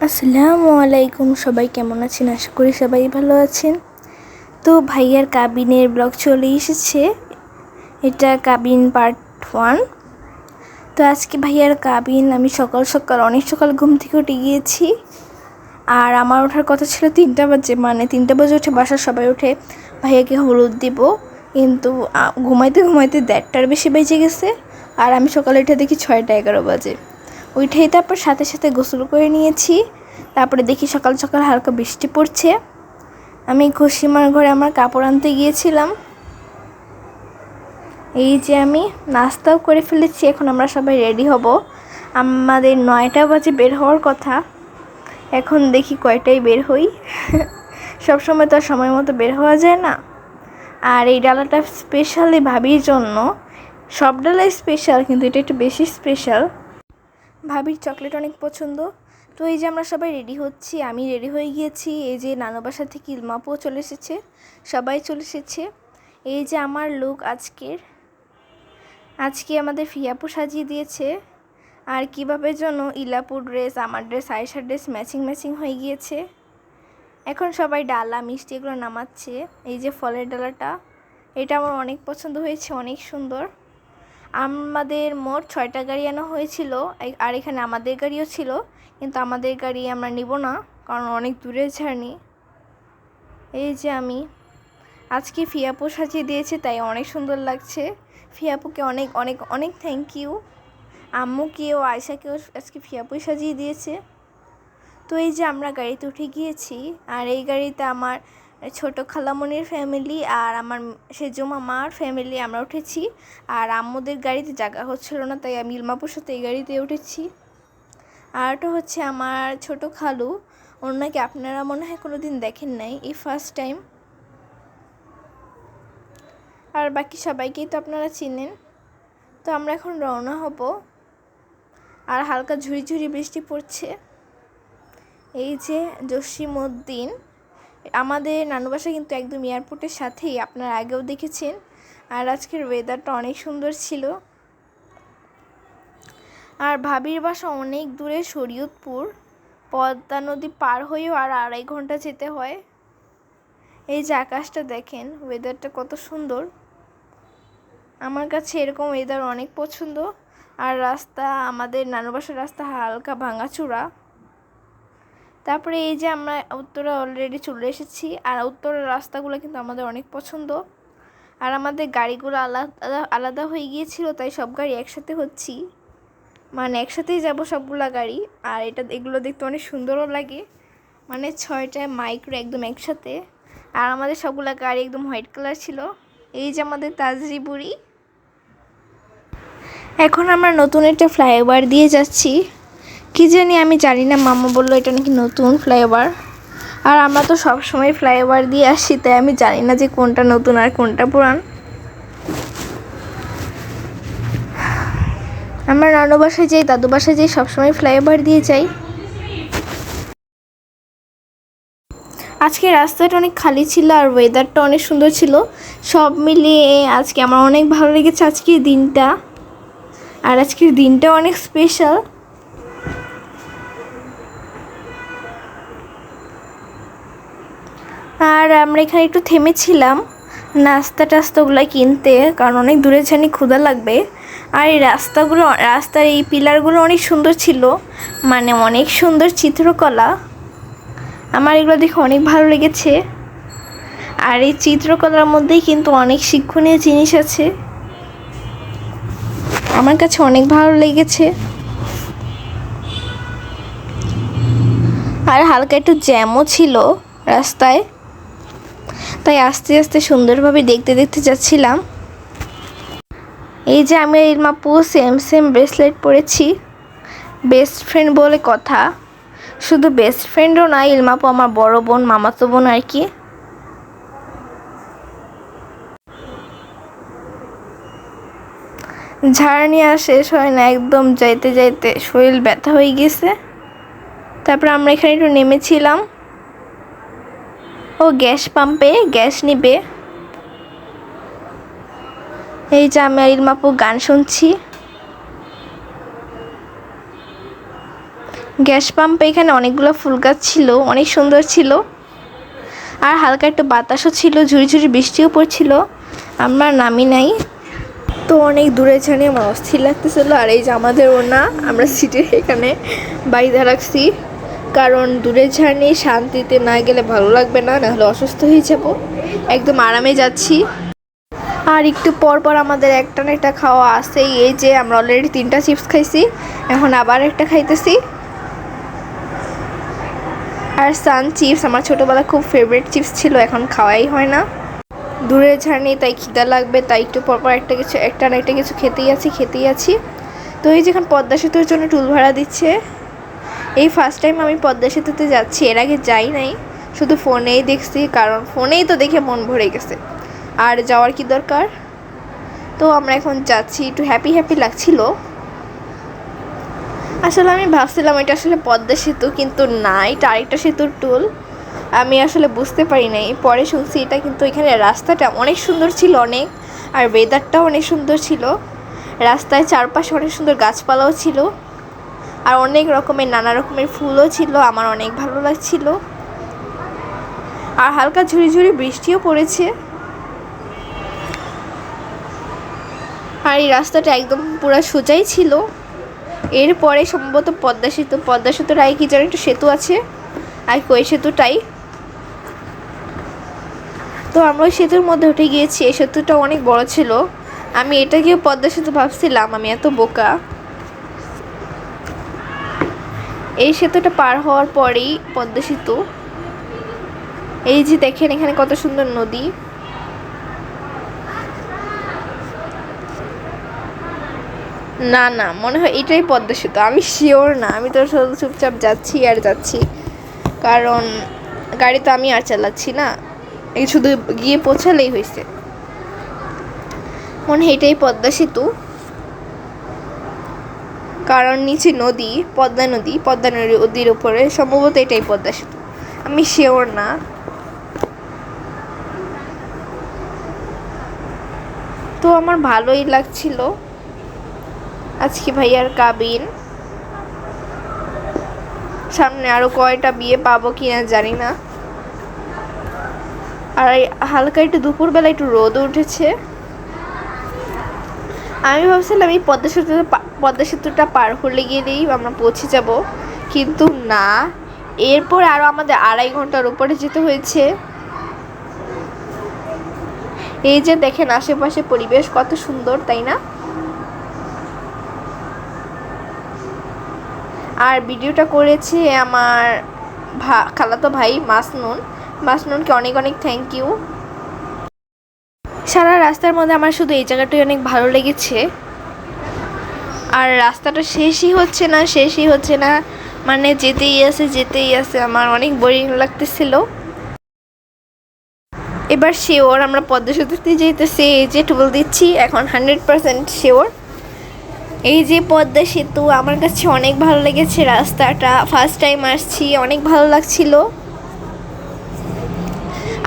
আসসালামু আলাইকুম, সবাই কেমন আছেন? আশা করি সবাই ভালো আছেন। তো ভাইয়ার কাবিনের ব্লগ চলে এসেছে। এটা কাবিন পার্ট 1। তো আজকে ভাইয়ার কাবিন আমি অনেক সকাল ঘুম থেকে উঠে গিয়েছি। আর আমার ওঠার কথা ছিল 3টা বাজে, মানে 3টা বাজে উঠে বাসার সবাই উঠে ভাইয়াকে হলুদ দিব, কিন্তু ঘুমাইতে ঘুমাইতে 1:30টার বেশি বেজে গেছে। আর আমি সকালে উঠে দেখি 6টা 11 বাজে। উঠেই তারপর সাথে সাথে গোসল করে নিয়েছি। তারপরে দেখি সকাল সকাল হালকা বৃষ্টি পড়ছে। আমি খুশিমার ঘরে আমার কাপড় আনতে গিয়েছিলাম। এই যে আমি নাস্তাও করে ফেলেছি। এখন আমরা সবাই রেডি হব। আমাদের 9টা বাজে বের হওয়ার কথা। এখন দেখি কয়টায় বের হই। সবসময় তো আর সময় মতো বের হওয়া যায় না। আর এই ডালাটা স্পেশালি ভাবির জন্য। সব ডালাই স্পেশাল, কিন্তু এটা একটু বেশি স্পেশাল। ভাবির চকলেট অনেক পছন্দ। তো এই যে আমরা সবাই রেডি হচ্ছি, আমি রেডি হয়ে গিয়েছি। এই যে নানু বাসা থেকে ইলমাপুও চলে এসেছে, সবাই চলে এসেছে। এই যে আমার লুক আজকে আমাদের ফিয়াপু সাজিয়ে দিয়েছে। আর কীভাবে যেন ইলাপুর ড্রেস, আমার ড্রেস, আয়েশার ড্রেস ম্যাচিং হয়ে গিয়েছে। এখন সবাই ডালা মিষ্টি এগুলো নামাচ্ছে। এই যে ফলের ডালাটা, এটা আমার অনেক পছন্দ হয়েছে, অনেক সুন্দর। আমাদের মোট 6টা গাড়ি আনা হয়েছিল, আর এখানে আমাদের গাড়িও ছিল, কিন্তু আমাদের গাড়ি আমরা নিব না, কারণ অনেক দূরের জার্নি। এই যে আমি আজকে ফিয়াপু সাজিয়ে দিয়েছে, তাই অনেক সুন্দর লাগছে। ফিয়াপুকে অনেক অনেক অনেক থ্যাংক ইউ। আম্মুকেও আয়শাকেও আজকে ফিয়াপুই সাজিয়ে দিয়েছে। তো এই যে আমরা গাড়িতে উঠে গিয়েছি। আর এই গাড়িতে আমার ছোট খালামণির ফ্যামিলি আর আমার সেজো মামার ফ্যামিলি আমরা উঠেছি। আর আম্মুদের গাড়িতে জায়গা হচ্ছিল না, তাই আমি ইলমাপুর সাথে এই গাড়িতে উঠেছি। আর ওটা হচ্ছে আমার ছোট খালু। ওনাকে আপনারা মনে হয় কোনো দিন দেখেন নাই, এই ফার্স্ট টাইম। আর বাকি সবাইকেই তো আপনারা চিনেন। তো আমরা এখন রওনা হব। আর হালকা ঝুড়ি বৃষ্টি পড়ছে। এই যে জসিমউদ্দিন, আমাদের নানু বাসা কিন্তু একদম এয়ারপোর্টের সাথেই, আপনারা আগেও দেখেছেন। আর আজকের ওয়েদারটা অনেক সুন্দর ছিল। আর ভাবির বাসা অনেক দূরে, শরীয়তপুর। পদ্মা নদী পার হয়েও আর 2.5 ঘন্টা যেতে হয়। এই যে আকাশটা দেখেন, ওয়েদারটা কত সুন্দর। আমার কাছে এরকম ওয়েদার অনেক পছন্দ। আর রাস্তা, আমাদের নানু বাসার রাস্তা হালকা ভাঙাচোরা। তারপরে এই যে আমরা উত্তরা অলরেডি চলে এসেছি। আর উত্তরের রাস্তাগুলো কিন্তু আমাদের অনেক পছন্দ। আর আমাদের গাড়িগুলো আলাদা আলাদা হয়ে গিয়েছিল, তাই সব গাড়ি একসাথে হচ্ছি, মানে একসাথেই যাব সবগুলা গাড়ি। আর এগুলো দেখতে অনেক সুন্দরও লাগে, মানে 6টা মাইক্রো একদম একসাথে। আর আমাদের সবগুলা গাড়ি একদম হোয়াইট কালার ছিল। এই যে আমাদের তাজরি বুড়ি। এখন আমরা নতুন একটা ফ্লাইওভার দিয়ে যাচ্ছি। কি জানি, আমি জানি না, মামা বললো এটা নাকি নতুন ফ্লাইওভার। আর আমরা তো সব সময় ফ্লাইওভার দিয়ে আসি, তাই আমি জানি না যে কোনটা নতুন আর কোনটা পুরান। আমরা নানু বাসায় যাই, দাদু বাসায় যাই, সবসময় ফ্লাইওভার দিয়ে যাই। আজকে রাস্তাটা অনেক খালি ছিল আর ওয়েদারটা অনেক সুন্দর ছিল। সব মিলিয়ে আজকে আমার অনেক ভালো লেগেছে আজকের দিনটা। আর আজকের দিনটা অনেক স্পেশাল। আর আমরা এখানে একটু থেমেছিলাম টাস্তাগুলো কিনতে, কারণ অনেক দূরে জানি, ক্ষুধা লাগবে। আর এই রাস্তার এই পিলারগুলো অনেক সুন্দর ছিল, মানে অনেক সুন্দর চিত্রকলা। আমার এগুলো দেখে অনেক ভালো লেগেছে। আর এই চিত্রকলার মধ্যেই কিন্তু অনেক শিক্ষণীয় জিনিস আছে, আমার কাছে অনেক ভালো লেগেছে। আর হালকা একটু জ্যামও ছিল রাস্তায়, তাই আস্তে আস্তে সুন্দরভাবে দেখতে যাচ্ছিলাম। এই যে আমি আর ইলমাপু সেম ব্রেসলেট পরেছি। বেস্ট ফ্রেন্ড বলে কথা। শুধু বেস্ট ফ্রেন্ডও না, ইলমাপু আমার বড় বোন, মামাতো বোন আর কি। ঝাড়নি আর শেষ হয় না, একদম যাইতে যাইতে শরীর ব্যথা হয়ে গেছে। তারপর আমরা এখানে একটু নেমেছিলাম। ও গ্যাস পাম্পে গ্যাস নিবে। এই যে আমি আর ইলমাপু গান শুনছি। গ্যাস পাম্পে এখানে অনেকগুলো ফুল গাছ ছিল, অনেক সুন্দর ছিল। আর হালকা একটু বাতাসও ছিল, ঝুড়ি ঝুড়ি বৃষ্টিও পড়ছিল। আমরা নামি নাই, তো অনেক দূরে জানি আমার অস্থির লাগতেছিল। আর এই যে আমাদের ওনা, আমরা সিটের এখানে বাইরে রাখছি, কারণ দূরে জার্নি শান্তিতে না গেলে ভালো লাগবে না, নাহলে অসুস্থ হয়ে যাব। একদম আরামে যাচ্ছি। আর একটু পর পর আমাদের একটা না একটা খাওয়া আসেই। এই যে আমরা অলরেডি 3টা চিপস খাইছি, এখন আবার একটা খাইতেছি। আর সান চিপস আমার ছোটোবেলায় খুব ফেভারিট চিপস ছিল, এখন খাওয়াই হয় না। দূরের জার্নি, তাই খিদা লাগবে, তাই একটু পরপর একটা না একটা কিছু খেতেই আছি। তো এই যেখানে পদ্মা সেতুর জন্য টুল ভাড়া দিচ্ছে। এই ফার্স্ট টাইম আমি পদ্মা সেতুতে যাচ্ছি, এর আগে যাই নাই, শুধু ফোনেই দেখছি, কারণ ফোনেই তো দেখে মন ভরে গেছে, আর যাওয়ার কি দরকার। তো আমরা এখন যাচ্ছি, একটু হ্যাপি লাগছিল। আসলে আমি ভাবছিলাম এটা আসলে পদ্মা সেতু, কিন্তু না, এটা আরেকটা সেতুর টুল। আমি আসলে বুঝতে পারি নাই, পরে শুনছি এটা। কিন্তু এখানে রাস্তাটা অনেক সুন্দর ছিল, অনেক, আর ওয়েদারটাও অনেক সুন্দর ছিল। রাস্তায় চারপাশে অনেক সুন্দর গাছপালাও ছিল, আর অনেক রকমের নানা রকমের ফুলও ছিল, আমার অনেক ভালো লাগছিল। আর হালকা ঝুড়ি ঝুড়ি বৃষ্টিও পড়েছে। আর এই রাস্তাটা একদম পুরো সোজাই ছিল। এরপরে সম্ভবত পদ্মা সেতুর আগে কি যেন একটা সেতু আছে, আর ওই সেতুটাই। তো আমরা ওই সেতুর মধ্যে উঠে গিয়েছি। এই সেতুটা অনেক বড় ছিল, আমি এটাকেও পদ্মা সেতু ভাবছিলাম, আমি এত বোকা। এই সেতুটা পার হওয়ার পরেই পদ্মা সেতু। এই যে দেখেন এখানে কত সুন্দর নদী। না, মনে হয় এটাই পদ্মা সেতু, আমি শিওর না। আমি তো শুধু চুপচাপ যাচ্ছি আর যাচ্ছি, কারণ গাড়ি তো আমি আর চালাচ্ছি না, এই শুধু গিয়ে পৌঁছালেই হয়েছে। মনে হয় এটাই পদ্মা সেতু, কারণ নিচে নদী, পদ্মা নদীর উপরে, সম্ভবত এটাই পদ্মা সেতু, আমি শিওর না। তো আমার ভালোই লাগছিল। আজকে ভাইয়ার কাবিন, সামনে আরো কয়টা বিয়ে পাবো কিনা জানি না। আর হালকা একটু দুপুরবেলা একটু রোদ উঠেছে। আমি ভাবছিলাম এই পদ্মা সেতুটা পার হলে গিয়েই আমরা পৌঁছে যাব, কিন্তু না, এরপর আরও আমাদের 2.5 ঘন্টার উপরে যেতে হয়েছে। এই যে দেখেন আশেপাশে পরিবেশ কত সুন্দর, তাই না? আর ভিডিওটা করেছে আমার খালাতো ভাই মাসনুনকে অনেক অনেক থ্যাংক ইউ। সারা রাস্তার মধ্যে আমার শুধু এই জায়গাটাই অনেক ভালো লেগেছে। আর রাস্তাটা শেষই হচ্ছে না, মানে যেতেই আছে, আমার অনেক বোরিং লাগতেছিল। এবার শিওর আমরা পদ্মা সেতুতে যেতেছি, এই যে টুল দিচ্ছি এখন 100% শিওর। এই যে পদ্মা সেতু, আমার কাছে অনেক ভালো লেগেছে রাস্তাটা, ফার্স্ট টাইম আসছি, অনেক ভালো লাগছিল।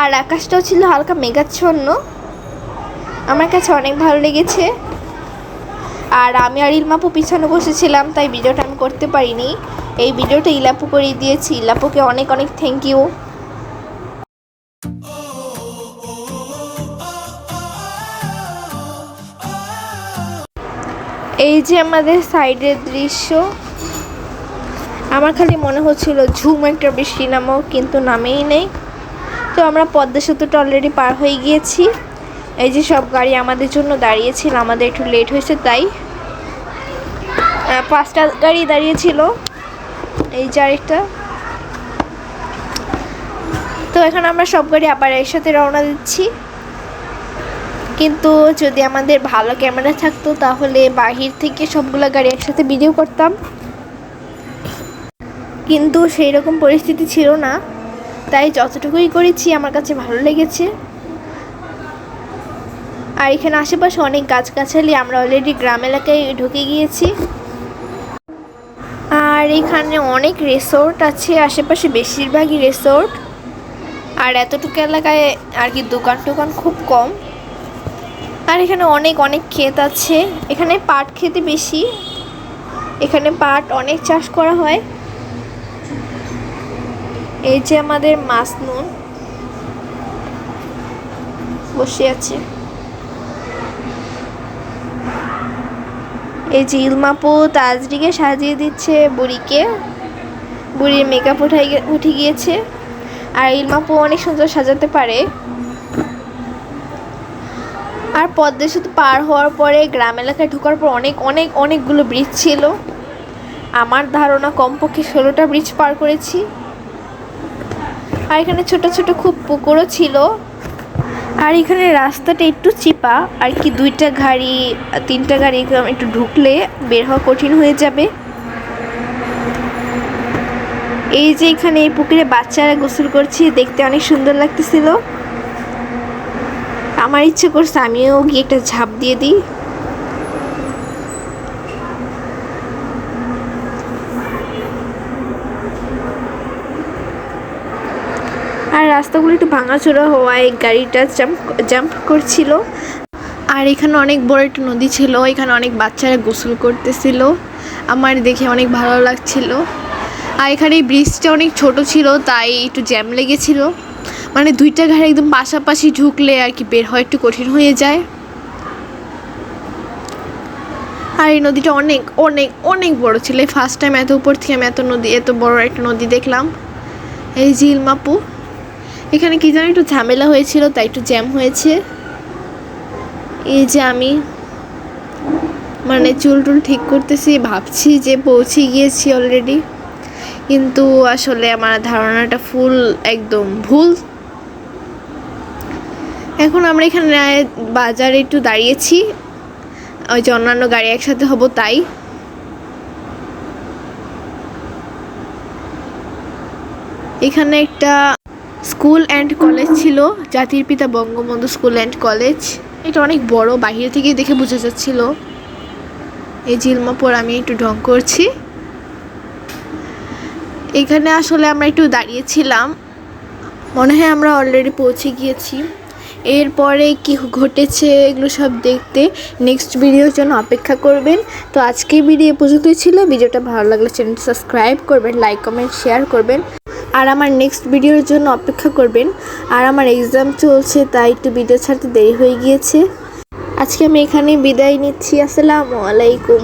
আর আকাশটাও ছিল হালকা মেঘাচ্ছন্ন, আমার কাছে অনেক ভালো লেগেছে। আর আমি আর ইলমাপু পিছনে বসেছিলাম, তাই ভিডিওটা আমি করতে পারিনি। এই ভিডিওটা ইলাপু করে দিয়েছি, ইলাপুকে অনেক অনেক থ্যাংক ইউ। এই যে আমাদের সাইডের দৃশ্য, আমার খালি মনে হচ্ছিল ঝুম একটা বৃষ্টি নামও, কিন্তু নামেই নেই। তো আমরা পদ্মা সেতুটা অলরেডি পার হয়ে গিয়েছি। এই যে সব গাড়ি আমাদের জন্য দাঁড়িয়েছিল, আমাদের একটু লেট হয়েছে, তাই 5টা গাড়ি দাঁড়িয়েছিল, এই যে আরেকটা। তো এখন আমরা সব গাড়ি আবার একসাথে রওনা দিচ্ছি। কিন্তু যদি আমাদের ভালো ক্যামেরা থাকতো তাহলে বাহির থেকে সবগুলো গাড়ি একসাথে ভিডিও করতাম, কিন্তু সেই রকম পরিস্থিতি ছিল না, তাই যতটুকুই করেছি আমার কাছে ভালো লেগেছে। আর এখানে আশেপাশে অনেক গাছগাছালি, আমরা অলরেডি গ্রাম এলাকায় ঢুকে গিয়েছি। আর এখানে অনেক রিসোর্ট আছে, আশেপাশে বেশিরভাগই রিসোর্ট। আর এতটুকু এলাকায় আর কি দোকান টোকান খুব কম। আর এখানে অনেক ক্ষেত আছে, এখানে পাট খেতে বেশি, এখানে পাট অনেক চাষ করা হয়। এই যে আমাদের মাসনুন বসে আছে, এই যে ইলমাপু তাজরিকে সাজিয়ে দিচ্ছে বুড়িকে, বুড়ির মেকআপ উঠে গিয়েছে। আর ইলমাপু অনেক সুন্দর সাজাতে পারে। আর পদ্মা সেতু পার হওয়ার পরে গ্রাম এলাকায় ঢোকার পর অনেকগুলো ব্রিজ ছিল। আমার ধারণা কমপক্ষে 16টা ব্রিজ পার করেছি। আর এখানে ছোট ছোট খুব পুকুরও ছিল। আর এখানে রাস্তাটা একটু চিপা, আর কি 2টা গাড়ি 3টা গাড়ি একটু ঢুকলে বের হওয়া কঠিন হয়ে যাবে। এই যে এখানে এই পুকুরে বাচ্চারা গোসল করছে, দেখতে অনেক সুন্দর লাগতেছিল। আমার ইচ্ছে করছে আমিও গিয়ে একটা ঝাঁপ দিয়ে দিই। আর রাস্তাগুলো একটু ভাঙাচোরা হওয়ায় গাড়িটা জাম্প করছিল। আর এখানে অনেক বড় একটা নদী ছিল, এখানে অনেক বাচ্চারা গোসল করতেছিল, আমার দেখে অনেক ভালো লাগছিল। আর এখানে এই ব্রিজটা অনেক ছোট ছিল, তাই একটু জ্যাম লেগেছিল, মানে 2টা গাড়ি একদম পাশাপাশি ঢুকলে আর কি বের হওয়া একটু কঠিন হয়ে যায়। আর এই নদীটা অনেক বড় ছিল, ফার্স্ট টাইম এত উপর থেকে আমি এত বড় একটা নদী দেখলাম। এই যে ইলমাপু, এখানে কি যেন একটু ঝামেলা হয়েছিল, তাই একটু জ্যাম হয়েছে। এই যে আমি মানে চুল ঠিক করতেছি, ভাবছি যে পৌঁছে গিয়েছি অলরেডি, কিন্তু আসলে আমার ধারণাটা একদম ভুল। এখন আমরা এখানে বাজারে একটু দাঁড়িয়েছি, ওই যে অন্যান্য গাড়ি একসাথে হবো তাই। এখানে একটা স্কুল অ্যান্ড কলেজ ছিল, জাতির পিতা বঙ্গবন্ধু স্কুল অ্যান্ড কলেজ। এটা অনেক বড়, বাইরে থেকে দেখে বোঝা যাচ্ছিল। এই জিলমাপুর আমি একটু ঢং করছি। এখানে আসলে আমরা একটু দাঁড়িয়েছিলাম, মনে হয় আমরা অলরেডি পৌঁছে গিয়েছি। এরপরে কি ঘটেছে এগুলো সব দেখতে নেক্সট ভিডিওর জন্য অপেক্ষা করবেন। তো আজকের ভিডিও পর্যন্তই ছিল। ভিডিওটা ভালো লাগলে চ্যানেলটি সাবস্ক্রাইব করবেন, লাইক কমেন্ট শেয়ার করবেন, আর আমার নেক্সট ভিডিওর জন্য অপেক্ষা করবেন। আর আমার এক্সাম চলছে, তাই একটু ভিডিও ছাড়তে দেরি হয়ে গিয়েছে। আজকে আমি এখানেই বিদায় নিচ্ছি। আসসালামু আলাইকুম।